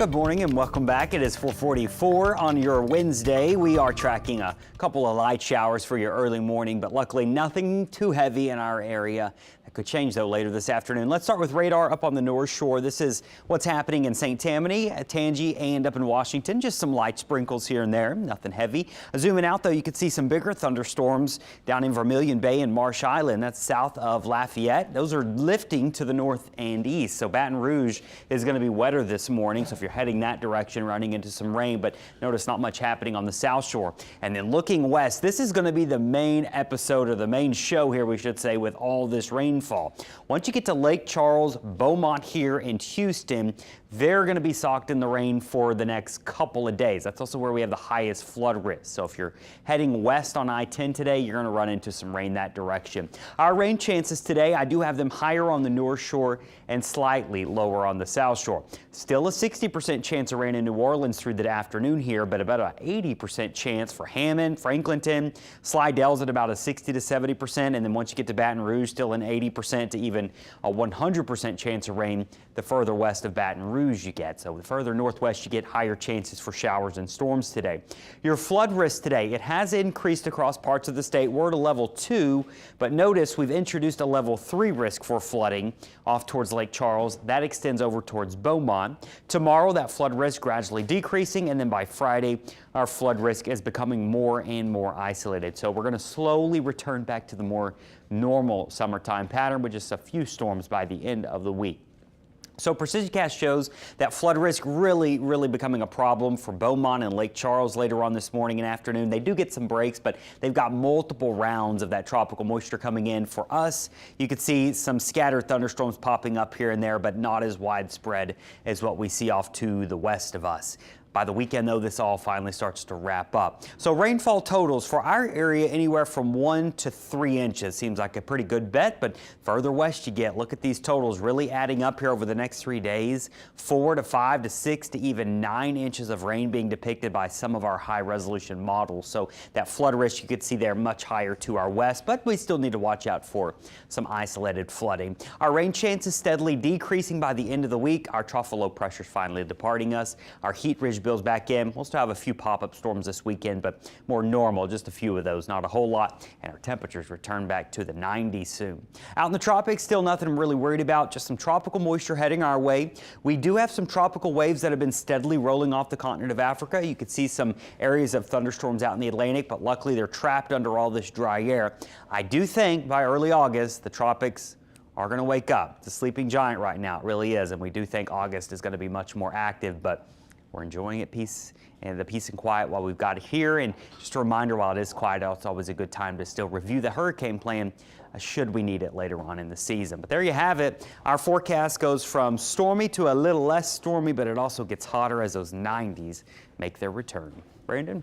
Good morning and welcome back. It is 4:44 on your Wednesday. We are tracking a couple of light showers for your early morning, but luckily nothing too heavy in our area. That could change though later this afternoon. Let's start with radar up on the North Shore. This is what's happening in St. Tammany, Tangi, and up in Washington. Just some light sprinkles here and there, nothing heavy. Zooming out though, you can see some bigger thunderstorms down in Vermilion Bay and Marsh Island. That's south of Lafayette. Those are lifting to the north and east. So Baton Rouge is going to be wetter this morning. So if you're heading that direction, running into some rain, but notice not much happening on the South Shore. And then looking west, this is going to be the main episode, or the main show here, we should say, with all this rainfall. Once you get to Lake Charles, Beaumont here, and Houston, they're going to be socked in the rain for the next couple of days. That's also where we have the highest flood risk. So if you're heading west on I-10 today, you're going to run into some rain that direction. Our rain chances today, I do have them higher on the North Shore and slightly lower on the South Shore. Still a 60% chance of rain in New Orleans through the afternoon here, but about an 80% chance for Hammond, Franklinton, Slidell's at about a 60 to 70%, and then once you get to Baton Rouge, still an 80% to even a 100% chance of rain the further west of Baton Rouge you get. So the further northwest you get, higher chances for showers and storms today. Your flood risk today, it has increased across parts of the state. We're at a level 2, but notice we've introduced a level 3 risk for flooding off towards Lake Charles. That extends over towards Beaumont. Tomorrow, that flood risk gradually decreasing, and then by Friday, our flood risk is becoming more and more isolated. So we're going to slowly return back to the more normal summertime pattern with just a few storms by the end of the week. So PrecisionCast shows that flood risk really becoming a problem for Beaumont and Lake Charles later on this morning and afternoon. They do get some breaks, but they've got multiple rounds of that tropical moisture coming in. For us, you could see some scattered thunderstorms popping up here and there, but not as widespread as what we see off to the west of us. By the weekend, though, this all finally starts to wrap up. So rainfall totals for our area anywhere from 1 to 3 inches. Seems like a pretty good bet, but further west you get, look at these totals really adding up here over the next 3 days. 4 to 5 to 6 to even 9 inches of rain being depicted by some of our high-resolution models. So that flood risk you could see there much higher to our west, but we still need to watch out for some isolated flooding. Our rain chances steadily decreasing by the end of the week. Our trough of low pressure is finally departing us. Our heat ridge bills back in. We'll still have a few pop-up storms this weekend, but more normal, just a few of those, not a whole lot. And our temperatures return back to the 90s soon. Out in the tropics, still nothing I'm really worried about, just some tropical moisture heading our way. We do have some tropical waves that have been steadily rolling off the continent of Africa. You could see some areas of thunderstorms out in the Atlantic, but luckily they're trapped under all this dry air. I do think by early August, the tropics are going to wake up. It's a sleeping giant right now, it really is, and we do think August is going to be much more active, but we're enjoying it the peace and quiet while we've got it here. And just a reminder, while it is quiet, it's always a good time to still review the hurricane plan should we need it later on in the season. But there you have it. Our forecast goes from stormy to a little less stormy, but it also gets hotter as those 90s make their return. Brandon?